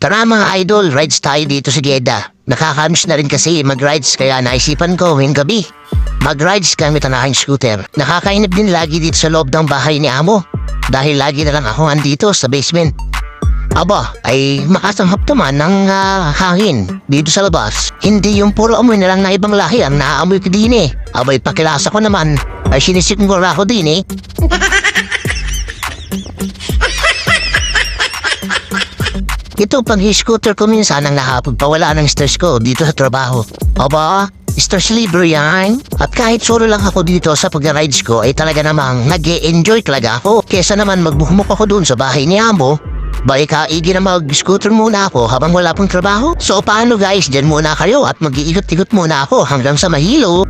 Tara mga idol, rides tayo dito sa Jeddah. Nakakamiss na rin kasi mag-rides kaya naisipan ko ngayong gabi. Mag-rides gamit ang aking scooter. Nakakainip din lagi dito sa loob ng bahay ni Amo. Dahil lagi na lang ako andito sa basement. Aba, ay makasanghap naman ng hangin dito sa labas. Hindi yung puro amoy na lang na ibang lahi ang naaamoy ko din eh. Abay, pakilasa ko naman ay sinisikmura ko din eh. Ito pang scooter ko minsan ang nakapagpawala ng stress ko dito sa trabaho. Aba, stress libre yan. At kahit solo lang ako dito sa pag-rides ko ay talaga namang nag-e-enjoy talaga ako. Kesa naman magbuhumok ako dun sa bahay ni Amo. Kaigi na mag-scooter muna ako habang wala pang trabaho. So paano guys, dyan muna kayo at mag-iikot-ikot muna ako hanggang sa Mahilo.